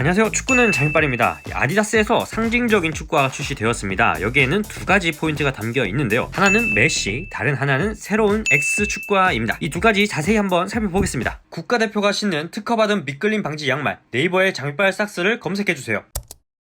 안녕하세요. 축구는 장윤빨입니다. 아디다스에서 상징적인 축구화가 출시되었습니다. 여기에는 두 가지 포인트가 담겨 있는데요. 하나는 메시, 다른 하나는 새로운 X 축구화입니다. 이 두 가지 자세히 한번 살펴보겠습니다. 국가대표가 신는 특허받은 밑걸림 방지 양말, 네이버에 장윤빨 삭스를 검색해주세요.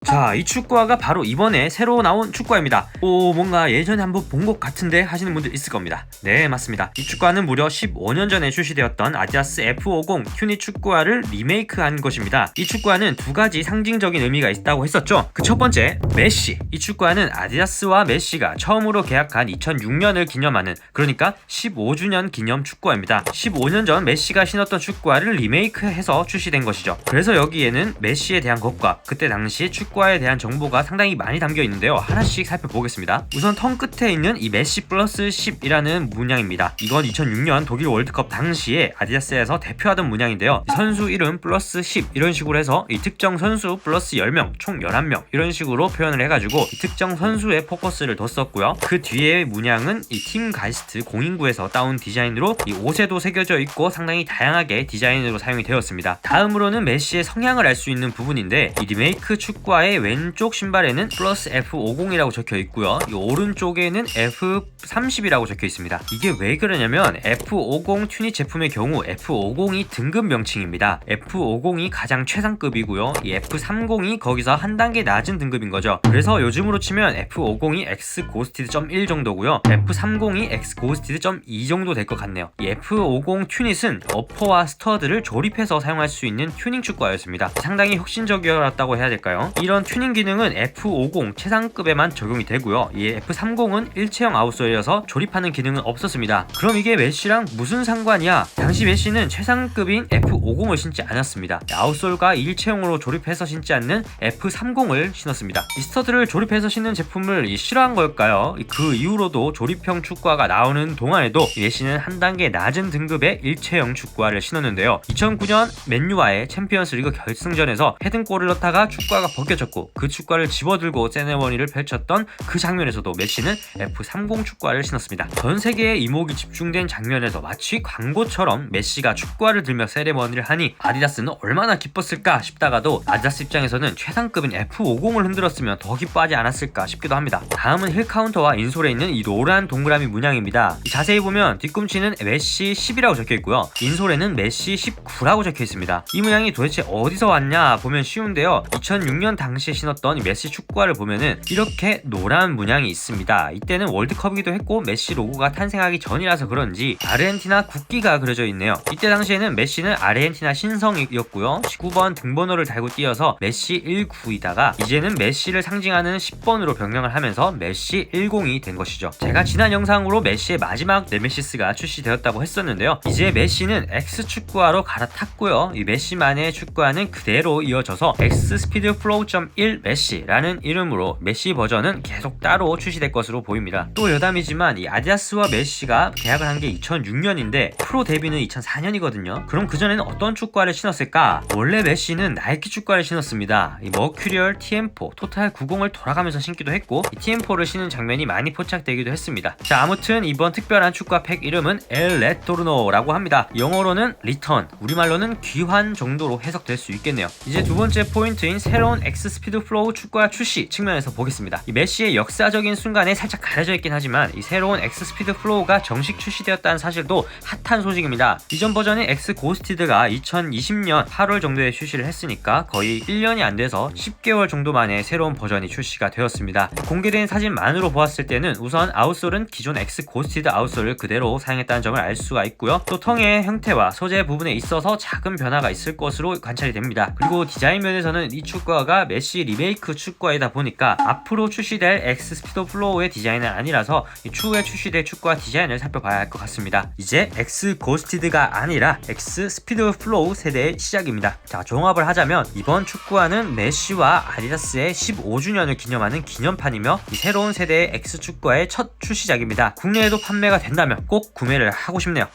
자, 이 축구화가 바로 이번에 새로 나온 축구화입니다. 뭔가 예전에 한번 본 것 같은데 하시는 분들 있을 겁니다. 네, 맞습니다. 이 축구화는 무려 15년 전에 출시되었던 아디다스 F50 튜니 축구화를 리메이크한 것입니다. 이 축구화는 두 가지 상징적인 의미가 있다고 했었죠. 그 첫 번째, 메시. 이 축구화는 아디다스와 메시가 처음으로 계약한 2006년을 기념하는, 그러니까 15주년 기념 축구화입니다. 15년 전 메시가 신었던 축구화를 리메이크해서 출시된 것이죠. 그래서 여기에는 메시에 대한 것과 그때 당시 축구화에 대한 정보가 상당히 많이 담겨 있는데요. 하나씩 살펴보겠습니다. 우선 턴 끝에 있는 이 메시 플러스 10이라는 문양입니다. 이건 2006년 독일 월드컵 당시에 아디다스에서 대표하던 문양인데요. 선수 이름 플러스 10 이런 식으로 해서 이 특정 선수 플러스 10명, 총 11명 이런 식으로 표현을 해가지고 이 특정 선수의 포커스를 뒀었고요. 그 뒤에 문양은 이 팀 가이스트 0인구에서 따온 디자인으로 이 옷에도 새겨져 있고 상당히 다양하게 디자인으로 사용이 되었습니다. 다음으로는 메시의 성향을 알 수 있는 부분인데, 이 리메이크 축구화의 왼쪽 신발에는 플러스 F50이라고 적혀 있고요. 이 오른쪽에는 F30이라고 적혀 있습니다. 이게 왜 그러냐면 F50 튜니 제품의 경우 F50이 등급 명칭입니다. F50이 가장 최상급이고요. 이 F30이 거기서 한 단계 낮은 등급인 거죠. 그래서 요즘으로 치면 F50이 X 고스티드.1 정도고요. F30이 X 고스티드.2 정도 될 것 같네요. 이 F50 튜닛은 어퍼와 스터드를 조립해서 사용할 수 있는 튜닝 축구화였습니다. 상당히 혁신적이었다고 해야 될까요? 이런 튜닝 기능은 F50 최상급에만 적용이 되고요. 이 F30은 일체형 아웃솔이어서 조립하는 기능은 없었습니다. 그럼 이게 메시랑 무슨 상관이야? 당시 메시는 최상급인 F50을 신지 않았습니다. 아웃솔과 일체형으로 조립해서 신지 않는 F30을 신었습니다. 이 스터드를 조립해서 신는 제품을 싫어한 걸까요? 그 이후로도 조립형 축구화가 나오는 동안에도 메시는 한 단계 낮은 등급의 일체형 축구화를 신었는데요. 2009년 맨유와의 챔피언스리그 결승전에서 헤딩골을 넣다가 축구화가 벗겨졌고 그 축구화를 집어들고 세레머니를 펼쳤던 그 장면에서도 메시는 F30 축구화를 신었습니다. 전 세계의 이목이 집중된 장면에서 마치 광고처럼 메시가 축구화를 들며 세레머니를 하니 아디다스는 얼마나 기뻤을까 싶다가도 아디다스 입장에서는 최상급인 F50을 흔들었으면 더 기뻐하지 않았을까 싶기도 합니다. 다음은 힐 카운터와 인솔에 있는 이 노란 동그라미 문양입니다. 자세히 보면 뒤꿈치는 메시 10이라고 적혀 있고요. 인솔에는 메시 19라고 적혀 있습니다. 이 문양이 도대체 어디서 왔냐 보면 쉬운데요. 2006년 당시에 신었던 메시 축구화를 보면은 이렇게 노란 문양이 있습니다. 이때는 월드컵이기도 했고 메시 로고가 탄생하기 전이라서 그런지 아르헨티나 국기가 그려져 있네요. 이때 당시에는 메시는 아르헨티나 신성이었고요. 19번 등번호를 달고 뛰어서 메시 19이다가 이제는 메시를 상징하는 10번으로 변경을 하면서 메시 10이 된 것이죠. 제가 지난 영상으로 메시의 마지막 네메시스가 출시되었다고 했었는데요. 이제 메시는 X 축구화로 갈아탔고요. 이 메시만의 축구화는 그대로 이어져서 X 스피드 플로우.1 메시라는 이름으로 메시 버전은 계속 따로 출시될 것으로 보입니다. 또 여담이지만 이 아디다스와 메시가 계약을 한 게 2006년인데 프로 데뷔는 2004년이거든요. 그럼 그전에는 어떤 축구화를 신었을까? 원래 메시는 나이키 축구화를 신었습니다. 이 머큐리얼 TM4 토탈 90을 돌아가면서 신기도 했고 이 TM4를 신은 장면이 많이 포착되기도 했습니다. 자, 아무튼 이번 특별한 축구화 팩 이름은 엘 레토르노라고 합니다. 영어로는 리턴, 우리말로는 귀환 정도로 해석될 수 있겠네요. 이제 두 번째 포인트인 새로운 X 스피드 플로우 축구화 출시 측면에서 보겠습니다. 이 메시의 역사적인 순간에 살짝 가려져 있긴 하지만 이 새로운 X 스피드 플로우가 정식 출시되었다는 사실도 핫한 소식입니다. 이전 버전인 X 고스티드가 2020년 8월 정도에 출시를 했으니까 거의 1년이 안 돼서 10개월 정도 만에 새로운 버전이 출시가 되었습니다. 공개된 사진만으로 보았을 때는 우선 아웃솔은 기존 X 고스티드 아웃솔을 그대로 사용했다는 점을 알 수가 있고요. 또 텅의 형태와 소재 부분에 있어서 작은 변화가 있을 것으로 관찰이 됩니다. 그리고 디자인 면에서는 이 축구화가 메시 리메이크 축구화이다 보니까 앞으로 출시될 X 스피드 플로우의 디자인은 아니라서 추후에 출시될 축구화 디자인을 살펴봐야 할 것 같습니다. 이제 X 고스티드가 아니라 X 스피드 플로우 세대의 시작입니다. 자, 종합을 하자면 이번 축구화는 메시와 아디다스의 15주년을 기념하는 기념판이며 이 새로운 세대의 X 축구화의 첫 출시작입니다. 국내에도 판매가 된다면 꼭 구매를 하고 싶네요.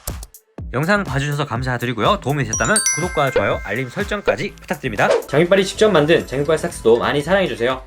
영상 봐주셔서 감사드리고요. 도움이 되셨다면 구독과 좋아요, 알림 설정까지 부탁드립니다. 장윤빨이 직접 만든 장윤빨 삭스도 많이 사랑해주세요.